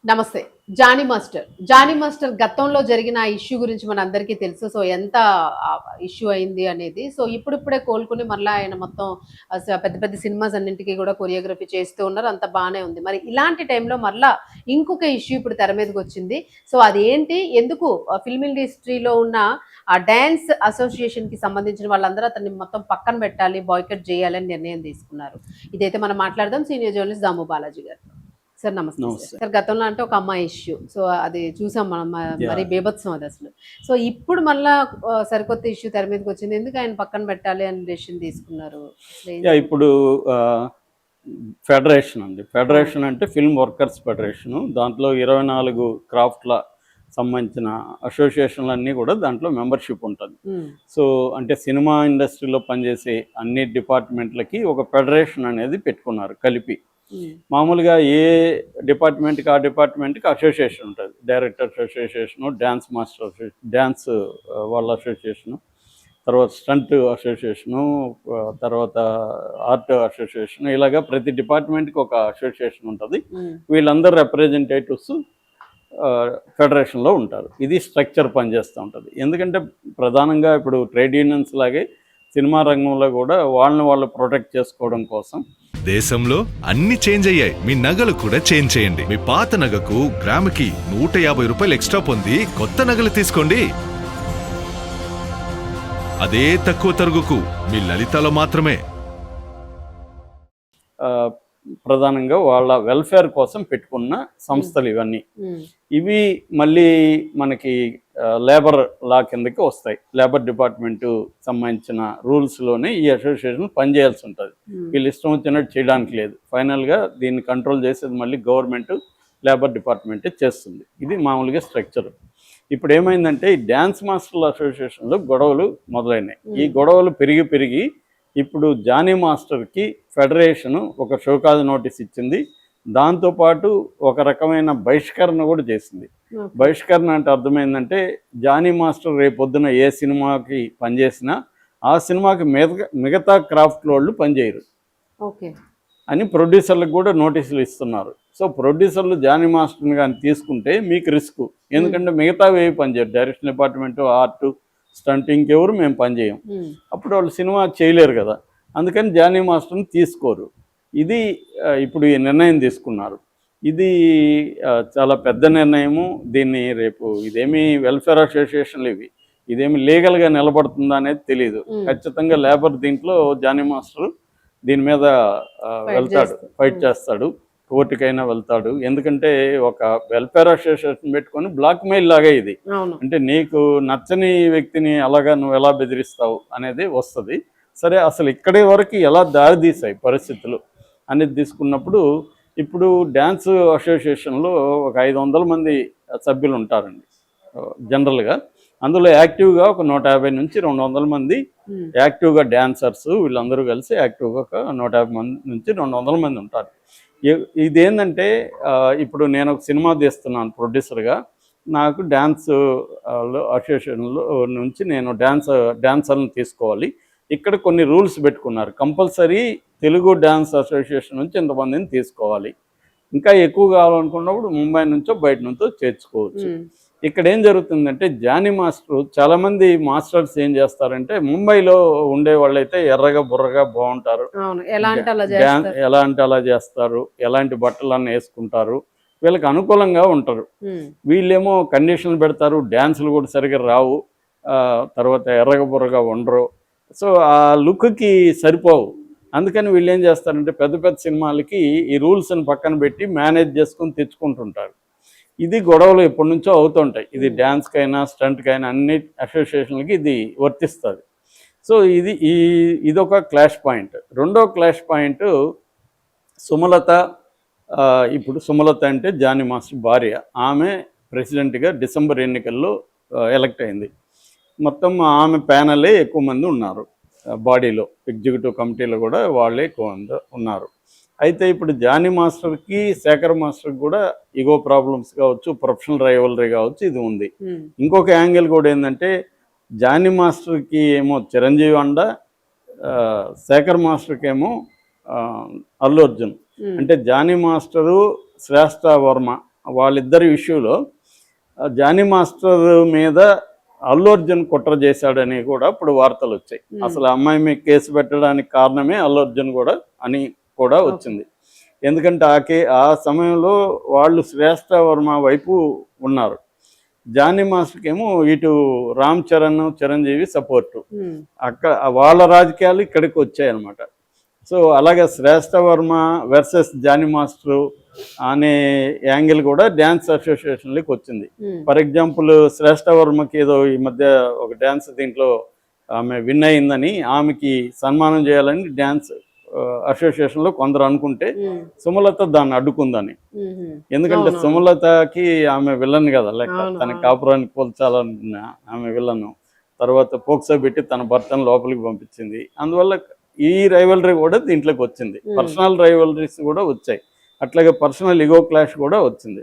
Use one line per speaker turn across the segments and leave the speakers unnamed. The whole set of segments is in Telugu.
నమస్తే. జానీ మాస్టర్ గతంలో జరిగిన ఆ ఇష్యూ గురించి మనందరికీ తెలుసు. సో, ఎంత ఇష్యూ అయింది అనేది. సో, ఇప్పుడిప్పుడే కోలుకొని మరలా ఆయన మొత్తం పెద్ద పెద్ద సినిమాస్ అన్నింటికి గూడా కొరియోగ్రఫీ చేస్తూ ఉన్నారు. అంతా బానే ఉంది. మరి ఇలాంటి టైంలో మరలా ఇంకొక ఇష్యూ ఇప్పుడు తెర మీదకొచ్చింది. సో, అదేంటి? ఎందుకు ఫిల్మ్ ఇండస్ట్రీలో ఉన్న ఆ డాన్స్ అసోసియేషన్‌కి సంబంధించిన వాళ్ళందరూ అతన్ని మొత్తం పక్కన పెట్టాలి, బాయ్‌కట్ జేయాలని నిర్ణయం తీసుకున్నారు. ఇదైతే మనం మాట్లాడదాం సీనియర్ జర్నలిస్ట్ దాము బాలాజీ గారితో. సార్ నమస్తే సార్.
నమస్తే.
సార్ గతంలో అంటే ఒక అమ్మాయి ఇష్యూ. సో, అది చూసాం మనం మరి
యాహ్!
బీభత్సం అదసలు. సో, ఇప్పుడు మళ్ళా సరికొత్త ఇష్యూ తెర మీదకొచ్చింది. ఎందుకు ఆయన పక్కన పెట్టాలి అని డెసిషన్ తీసుకున్నారు?
ఇప్పుడు ఫెడరేషన్ అండి. ఫెడరేషన్ అంటే ఫిల్మ్ వర్కర్స్ ఫెడరేషను. దాంట్లో 24 క్రాఫ్ట్‌ల సంబంధించిన అసోసియేషన్‌లన్నీ కూడా దాంట్లో మెంబర్‌షిప్ ఉంటది. సో, అంటే సినిమా ఇండస్ట్రీలో పనిచేసే అన్ని డిపార్ట్‌మెంట్‌లకి ఒక ఫెడరేషన్ అనేది పెట్టుకున్నారు కలిపి. మామూలుగా ఏ డిపార్ట్మెంట్‌కి ఆ డిపార్ట్మెంట్‌కి అసోసియేషన్ ఉంటది. Directors association, dance master dance వాళ్ళ అసోసియేషను, తర్వాత స్టంట్ అసోసియేషను, తర్వాత ఆర్ట్ అసోసియేషన్, ఇలాగా ప్రతి డిపార్ట్మెంట్కి ఒక అసోసియేషన్ ఉంటుంది. వీళ్ళందరూ రిప్రజెంటేటివ్స్ ఫెడరేషన్లో ఉంటారు. ఇది స్ట్రక్చర్ పనిచేస్తూ ఉంటుంది. ఎందుకంటే ప్రధానంగా ఇప్పుడు ట్రేడ్ యూనియన్స్ లాగే సినిమా రంగంలో కూడా వాళ్ళని వాళ్ళు ప్రొటెక్ట్ చేసుకోవడం కోసం
దేశంలో అన్ని చేంజ్ అయ్యాయి. మీ నగలు కూడా చేంజ్ చేయండి. మీ పాత నగకు గ్రాముకి 150 రూపాయలు ఎక్స్ట్రా పొంది కొత్త నగలు తీసుకోండి. అదే తక్కువ తరుగుకు మీ లలితలో మాత్రమే.
ప్రధానంగా వాళ్ళ వెల్ఫేర్ కోసం పెట్టుకున్న సంస్థలు ఇవన్నీ. ఇవి మళ్ళీ మనకి లేబర్ లా కిందకి వస్తాయి. లేబర్ డిపార్ట్మెంటు సంబంధించిన రూల్స్లోనే ఈ అసోసియేషన్ పనిచేయాల్సి ఉంటుంది. వీళ్ళు ఇష్టం వచ్చినట్టు చేయడానికి లేదు. ఫైనల్గా దీన్ని కంట్రోల్ చేసేది మళ్ళీ గవర్నమెంట్, లేబర్ డిపార్ట్మెంటే చేస్తుంది. ఇది మామూలుగా స్ట్రక్చర్. ఇప్పుడు ఏమైందంటే ఈ డ్యాన్స్ మాస్టర్ల అసోసియేషన్లో గొడవలు మొదలైనాయి. ఈ గొడవలు పెరిగి ఇప్పుడు జానీ మాస్టర్కి ఫెడరేషను ఒక షోకాజ్ నోటీస్ ఇచ్చింది. దాంతోపాటు ఒక రకమైన బహిష్కరణ కూడా చేసింది. బహిష్కరణ అంటే అర్థమైందంటే జానీ మాస్టర్ రేపొద్దున ఏ సినిమాకి పనిచేసినా ఆ సినిమాకి మిగతా క్రాఫ్ట్ వాళ్ళు పనిచేయరు అని ప్రొడ్యూసర్లకు కూడా నోటీసులు ఇస్తున్నారు. సో ప్రొడ్యూసర్లు జానీ మాస్టర్ని కానీ తీసుకుంటే మీకు రిస్క్. ఎందుకంటే మిగతావి ఏవి పనిచేయరు. డైరెక్షన్ డిపార్ట్మెంటు, ఆర్టు, స్టంట్, ఇంకెవరు మేము పనిచేయం. అప్పుడు వాళ్ళు సినిమా చేయలేరు కదా. అందుకని జానీ మాస్టర్ని తీసుకోరు. ఇది ఇప్పుడు ఈ నిర్ణయం తీసుకున్నారు. ఇది చాలా పెద్ద నిర్ణయము. దీన్ని రేపు ఇదేమి వెల్ఫేర్ అసోసియేషన్లు ఇదేమి లీగల్గా నిలబడుతుందా అనేది తెలియదు. ఖచ్చితంగా లేబర్ దీంట్లో జానీ మాస్టర్ దీని మీద వెళ్తాడు, ఫైట్ చేస్తాడు, కోర్టుకైనా వెళ్తాడు. ఎందుకంటే ఒక వెల్ఫేర్ అసోసియేషన్ పెట్టుకొని బ్లాక్ మెయిల్ లాగా ఇది. అంటే నీకు నచ్చని వ్యక్తిని అలాగా నువ్వు ఎలా బెదిరిస్తావు అనేది వస్తుంది. సరే, అసలు ఇక్కడే వరకు ఎలా దారి తీసాయి పరిస్థితులు అనేది తీసుకున్నప్పుడు ఇప్పుడు డ్యాన్స్ అసోసియేషన్లో ఒక 500 మంది సభ్యులు ఉంటారండి జనరల్గా. అందులో యాక్టివ్గా ఒక 150 నుంచి 200 మంది యాక్టివ్గా డ్యాన్సర్స్, వీళ్ళందరూ కలిసి యాక్టివ్గా ఒక 150 మంది నుంచి 200 మంది ఉంటారు. ఇదేంటంటే ఇప్పుడు నేను ఒక సినిమా తీస్తున్నాను ప్రొడ్యూసర్గా. నాకు డ్యాన్స్ అసోసియేషన్లో నుంచి నేను డాన్సర్లను తీసుకోవాలి. ఇక్కడ కొన్ని రూల్స్ పెట్టుకున్నారు. కంపల్సరీ తెలుగు డ్యాన్స్ అసోసియేషన్ నుంచి ఇంతమందిని తీసుకోవాలి. ఇంకా ఎక్కువ కావాలనుకున్నప్పుడు ముంబై నుంచో బయట నుంచో చేర్చుకోవచ్చు. ఇక్కడ ఏం జరుగుతుందంటే జానీ మాస్టర్ చాలామంది మాస్టర్స్ ఏం చేస్తారంటే ముంబైలో ఉండే వాళ్ళైతే ఎర్రగా బుర్రగా బాగుంటారు, ఎలా అంటే అలా చేస్తారు, ఎలాంటి బట్టలన్నీ వేసుకుంటారు, వీళ్ళకి అనుకూలంగా ఉంటారు. వీళ్ళేమో కండిషన్లు పెడతారు, డ్యాన్సులు కూడా సరిగ్గా రావు, తర్వాత ఎర్రగా బుర్రగా ఉండరు. సో ఆ లుక్కి సరిపోవు. అందుకని వీళ్ళు ఏం చేస్తారంటే పెద్ద పెద్ద సినిమాలకి ఈ రూల్స్ని పక్కన పెట్టి మేనేజ్ చేసుకుని తెచ్చుకుంటుంటారు. ఇది గొడవలు ఎప్పటి నుంచో అవుతుంటాయి. ఇది డ్యాన్స్కైనా స్టంట్కైనా అన్ని అసోసియేషన్లకి ఇది వర్తిస్తుంది. సో ఇదొక క్లాష్ పాయింట్. రెండో క్లాష్ పాయింట్ సుమలత. ఇప్పుడు సుమలత అంటే జానీ మాస్టర్ భార్య. ఆమె ప్రెసిడెంట్గా డిసెంబర్ ఎన్నికల్లో ఎలక్ట్ అయింది. మొత్తం ఆమె ప్యానలే ఎక్కువ మంది ఉన్నారు బాడీలో. ఎగ్జిక్యూటివ్ కమిటీలో కూడా వాళ్ళే ఎక్కువ మంది ఉన్నారు. అయితే ఇప్పుడు జానీ మాస్టర్కి, శేఖర్ మాస్టర్కి కూడా ఈగో ప్రాబ్లమ్స్ కావచ్చు, ప్రొఫెషనల్ రైవలరీ కావచ్చు, ఇది ఉంది. ఇంకొక యాంగిల్ కూడా ఏంటంటే జానీ మాస్టర్కి ఏమో చిరంజీవి అండ, శేఖర్ మాస్టర్కి ఏమో అల్లు అర్జున్. అంటే జానీ మాస్టరు శ్రేష్ఠ వర్మ వాళ్ళిద్దరి ఇష్యూలో జానీ మాస్టర్ మీద అల్లు అర్జున్ కుట్ర చేశాడని కూడా ఇప్పుడు వార్తలు వచ్చాయి. అసలు ఆ అమ్మాయి మీద కేసు పెట్టడానికి కారణమే అల్లు అర్జున్ కూడా అని కూడా వచ్చింది. ఎందుకంటే ఆ సమయంలో వాళ్ళు శ్రేష్ఠ వర్మ వైపు ఉన్నారు. జానీ మాస్టర్కి ఏమో ఇటు రామ్ చరణ్, చిరంజీవి సపోర్టు. అక్కడ వాళ్ళ రాజకీయాలు ఇక్కడికి వచ్చాయన్నమాట. సో అలాగే శ్రేష్ఠ వర్మ వర్సెస్ జానీ మాస్టర్ అనే యాంగిల్ కూడా డ్యాన్స్ అసోసియేషన్లోకి వచ్చింది. ఫర్ ఎగ్జాంపుల్ శ్రేష్ఠ వర్మకి ఏదో ఈ మధ్య ఒక డ్యాన్స్ దీంట్లో ఆమె విన్ అయిందని ఆమెకి సన్మానం చేయాలని డ్యాన్స్ అసోసియేషన్లో కొందరు అనుకుంటే సుమలత దాన్ని అడ్డుకుందని. ఎందుకంటే సుమలతకి ఆమె విలన్ కదా, లెక్క తన కాపురానికి పోల్చాలన్న ఆమె విలను తర్వాత పోక్సో పెట్టి తన భర్తను లోపలికి పంపించింది. అందువల్ల ఈ రైవలరీ కూడా దీంట్లోకి వచ్చింది. పర్సనల్ రైవలరీస్ కూడా వచ్చాయి, అట్లాగే పర్సనల్ ఇగో క్లాష్ కూడా వచ్చింది.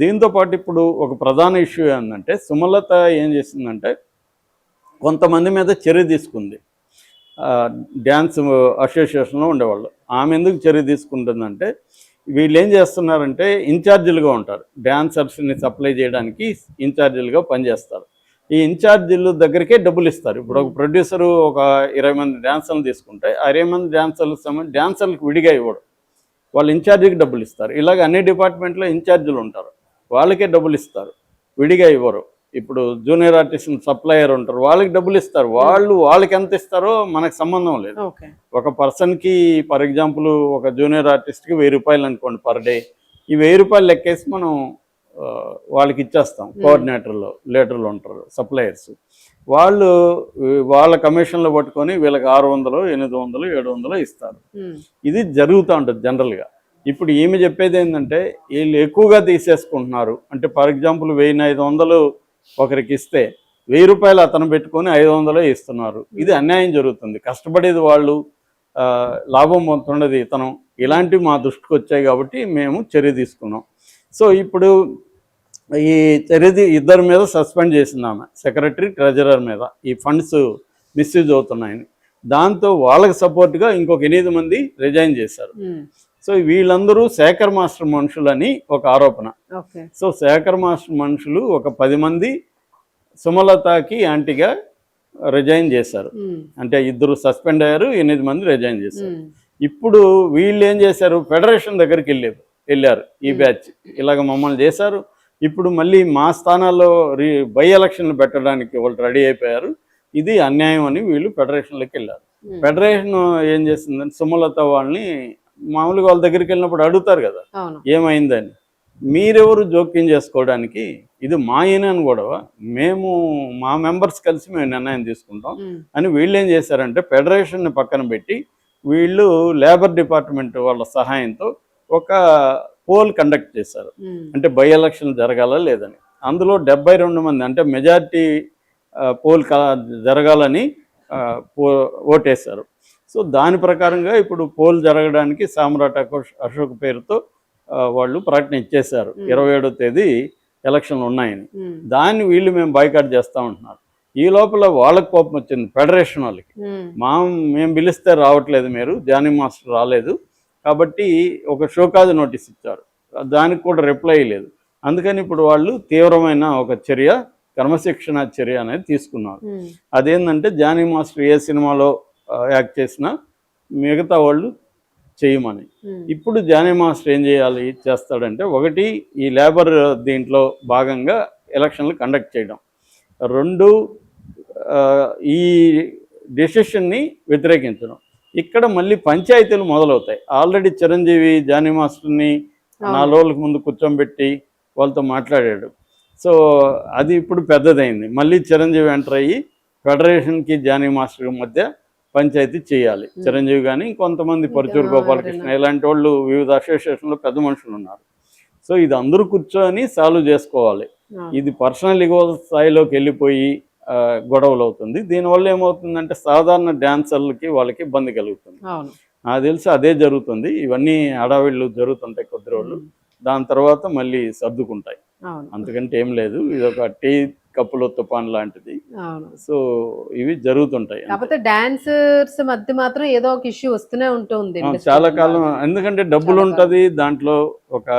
దీంతో పాటు ఇప్పుడు ఒక ప్రధాన ఇష్యూ ఏంటంటే సుమలత ఏం చేసిందంటే కొంతమంది మీద చర్య తీసుకుంది. డ్యాన్స్ అసోసియేషన్లో ఉండేవాళ్ళు. ఆమె ఎందుకు చర్య తీసుకుంటుందంటే వీళ్ళు ఏం చేస్తున్నారంటే ఇన్ఛార్జీలుగా ఉంటారు, డ్యాన్సర్స్ని సప్లై చేయడానికి ఇన్ఛార్జీలుగా పనిచేస్తారు. ఈ ఇన్ఛార్జీల దగ్గరికే డబ్బులు ఇస్తారు. ఇప్పుడు ఒక ప్రొడ్యూసరు ఒక 20 మంది డ్యాన్సర్లు తీసుకుంటే 20 మంది డ్యాన్సర్లకు విడిగా ఇవ్వడు, వాళ్ళు ఇన్ఛార్జికి డబ్బులు ఇస్తారు. ఇలాగ అన్ని డిపార్ట్మెంట్లో ఇన్ఛార్జీలు ఉంటారు, వాళ్ళకే డబ్బులు ఇస్తారు, విడిగా ఇవ్వరు. ఇప్పుడు జూనియర్ ఆర్టిస్ట్ సప్లయర్ ఉంటారు, వాళ్ళకి డబ్బులు ఇస్తారు. వాళ్ళకి ఎంత ఇస్తారో మనకు సంబంధం లేదు. ఒక పర్సన్కి ఫర్ ఎగ్జాంపుల్ ఒక జూనియర్ ఆర్టిస్ట్కి 1000 రూపాయలు అనుకోండి పర్ డే. ఈ 1000 రూపాయలు లెక్కేసి మనం వాళ్ళకి ఇచ్చేస్తాం. కోఆర్డినేటర్లు లీడర్లు ఉంటారు, సప్లయర్స్, వాళ్ళు వాళ్ళ కమిషన్లో పట్టుకొని వీళ్ళకి 600, 800, 700 ఇస్తారు. ఇది జరుగుతూ ఉంటుంది జనరల్గా. ఇప్పుడు ఈమె చెప్పేది ఏంటంటే వీళ్ళు ఎక్కువగా తీసేసుకుంటున్నారు. అంటే ఫర్ ఎగ్జాంపుల్ 1500 ఒకరికి ఇస్తే 1000 రూపాయలు అతను పెట్టుకొని 500 ఇస్తున్నారు. ఇది అన్యాయం జరుగుతుంది. కష్టపడేది వాళ్ళు, లాభం పొందుతున్నది ఇతను. ఇలాంటివి మా దృష్టికి వచ్చాయి కాబట్టి మేము చర్య తీసుకున్నాం. సో ఇప్పుడు ఈ చర్య ఇద్దరి మీద సస్పెండ్ చేసింది ఆమె, సెక్రటరీ, ట్రెజరర్ మీద, ఈ ఫండ్స్ మిస్యూజ్ అవుతున్నాయని. దాంతో వాళ్ళకి సపోర్ట్గా ఇంకొక 8 మంది రిజైన్ చేశారు. సో వీళ్ళందరూ శేఖర్ మాస్టర్ మనుషులని ఒక ఆరోపణ. సో శేఖర్ మాస్టర్ మనుషులు ఒక 10 మంది సుమలతకి యాంటీగా రిజైన్ చేశారు. అంటే 2 సస్పెండ్ అయ్యారు, 8 మంది రిజైన్ చేశారు. ఇప్పుడు వీళ్ళు ఏం చేశారు, ఫెడరేషన్ దగ్గరికి వెళ్ళారు. ఈ బ్యాచ్ ఇలాగ మమ్మల్ని చేశారు, ఇప్పుడు మళ్ళీ మా స్థానాల్లో బై ఎలక్షన్లు పెట్టడానికి వాళ్ళు రెడీ అయిపోయారు, ఇది అన్యాయం అని వీళ్ళు ఫెడరేషన్లోకి వెళ్ళారు. ఫెడరేషన్ ఏం చేస్తుందంటే సుమలత వాళ్ళని మామూలుగా వాళ్ళ దగ్గరికి వెళ్ళినప్పుడు అడుగుతారు కదా ఏమైందని, మీరెవరు జోక్యం చేసుకోవడానికి, ఇది మా యూనియన్ గొడవ, మేము మా మెంబర్స్ కలిసి మేము నిర్ణయం తీసుకుంటాం అని వీళ్ళు ఏం చేశారంటే ఫెడరేషన్ని పక్కన పెట్టి వీళ్ళు లేబర్ డిపార్ట్మెంట్ వాళ్ళ సహాయంతో ఒక పోల్ కండక్ట్ చేశారు. అంటే బై ఎలక్షన్ జరగాల లేదని. అందులో 72 మంది అంటే మెజారిటీ పోల్ జరగాలని ఓటేశారు. సో దాని ప్రకారంగా ఇప్పుడు పోల్ జరగడానికి సామ్రాట్ అశోక్ పేరుతో వాళ్ళు ప్రకటన ఇచ్చేశారు 27వ తేదీ ఎలక్షన్లు ఉన్నాయని. దాన్ని వీళ్ళు మేము బాయ్కాట్ చేస్తూ ఉంటున్నారు. ఈ లోపల వాళ్ళకి కోపం వచ్చింది ఫెడరేషన్ వాళ్ళకి, మేము పిలిస్తే రావట్లేదు, మీరు జానీ మాస్టర్ రాలేదు కాబట్టి ఒక షోకాజ్ నోటీస్ ఇచ్చారు, దానికి కూడా రిప్లై లేదు. అందుకని ఇప్పుడు వాళ్ళు తీవ్రమైన ఒక చర్య, క్రమశిక్షణ చర్య అనేది తీసుకున్నారు. అదేంటంటే జానీ మాస్టర్ ఏ సినిమాలో యాక్ట్ చేసినా మిగతా వాళ్ళు చేయమని. ఇప్పుడు జానీ మాస్టర్ ఏం చేస్తాడంటే, ఒకటి ఈ లేబర్ దీంట్లో భాగంగా ఎలక్షన్లు కండక్ట్ చేయడం, 2 ఈ డెసిషన్ని వ్యతిరేకించడం. ఇక్కడ మళ్ళీ పంచాయతీలు మొదలవుతాయి. ఆల్రెడీ చిరంజీవి జానీ మాస్టర్ని 4 రోజులకు ముందు కూర్చోబెట్టి వాళ్ళతో మాట్లాడాడు. సో అది ఇప్పుడు పెద్దదైంది. మళ్ళీ చిరంజీవి ఎంటర్ అయ్యి ఫెడరేషన్కి జానీ మాస్టర్ మధ్య పంచాయతీ చేయాలి. చిరంజీవి కానీ ఇంకొంతమంది పరుచూరు గోపాలకృష్ణ ఇలాంటి వాళ్ళు వివిధ అసోసియేషన్లో పెద్ద మనుషులు ఉన్నారు. సో ఇది అందరూ కూర్చొని సాల్వ్ చేసుకోవాలి. ఇది పర్సనల్ ఇగో స్థాయిలోకి వెళ్ళిపోయి గొడవలు అవుతుంది. దీనివల్ల ఏమవుతుందంటే సాధారణ డాన్సర్లకి వాళ్ళకి ఇబ్బంది కలుగుతుంది. నాకు తెలిసి అదే జరుగుతుంది. ఇవన్నీ హడావిళ్ళు జరుగుతుంటాయి కొద్ది రోజులు, దాని తర్వాత మళ్ళీ సర్దుకుంటాయి, అంతకంటే ఏం లేదు. ఇది ఒక టీ కప్పులో తుఫాన్ లాంటిది. సో ఇవి జరుగుతుంటాయి.
కాకపోతే డాన్సర్స్ మధ్య మాత్రం ఏదో ఒక ఇష్యూ వస్తూనే ఉంటుంది
చాలా కాలం. ఎందుకంటే డబ్బులు ఉంటది దాంట్లో, ఒక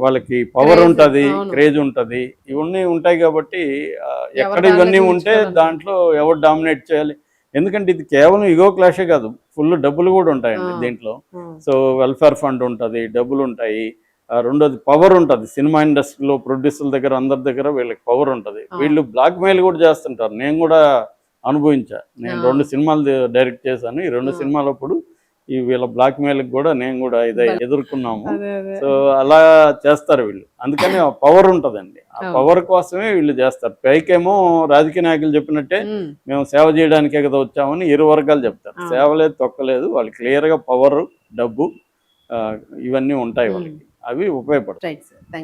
వాళ్ళకి పవర్
Craze,
ఉంటది,
అవును.
క్రేజ్ ఉంటది, ఇవన్నీ ఉంటాయి కాబట్టి ఎక్కడ
ఎవరు
ఇవన్నీ
దానిలో
ఉంటే
తీయించుకోవాలని.
దాంట్లో ఎవరు డామినేట్ చేయాలి. ఎందుకంటే ఇది కేవలం ఇగో క్లాషే కాదు, ఫుల్ డబ్బులు కూడా ఉంటాయండి
ఆ.
దీంట్లో.
ఉమ్.
సో వెల్ఫేర్ ఫండ్ ఉంటుంది, డబ్బులు ఉంటాయి. రెండోది పవర్ ఉంటుంది. సినిమా ఇండస్ట్రీలో ప్రొడ్యూసర్ల దగ్గర అందరి దగ్గర వీళ్ళకి పవర్ ఉంటుంది.
ఆ.
వీళ్ళు బ్లాక్ మెయిల్ కూడా చేస్తుంటారు. నేను కూడా అనుభవించా. నేను
ఆ.
2 సినిమాలు డైరెక్ట్ చేశాను. ఈ 2
ఆ.
సినిమాలప్పుడు ఈ వీళ్ళ బ్లాక్ మెయిల్కి కూడా నేను కూడా ఇదే ఎదుర్కొన్నాము.
అదే అదే.
సో అలా చేస్తారు వీళ్ళు. అందుకని ఆ పవర్ ఉంటుందండి. ఆ
అవును.
పవర్ కోసమే వీళ్ళు చేస్తారు. పైకేమో రాజకీయ నాయకులు చెప్పినట్టే
ఉమ్.
మేము సేవ చేయడానికే కదా వచ్చామని ఇరు వర్గాలు చెప్తారు.
అవును.
సేవ లేదు, తొక్కలేదు. వాళ్ళు క్లియర్గా పవర్, డబ్బు ఇవన్నీ ఉంటాయి
ఉమ్.
వాళ్ళకి. అవి ఉపయోగపడతాయి.
Right sir. థ్యాంక్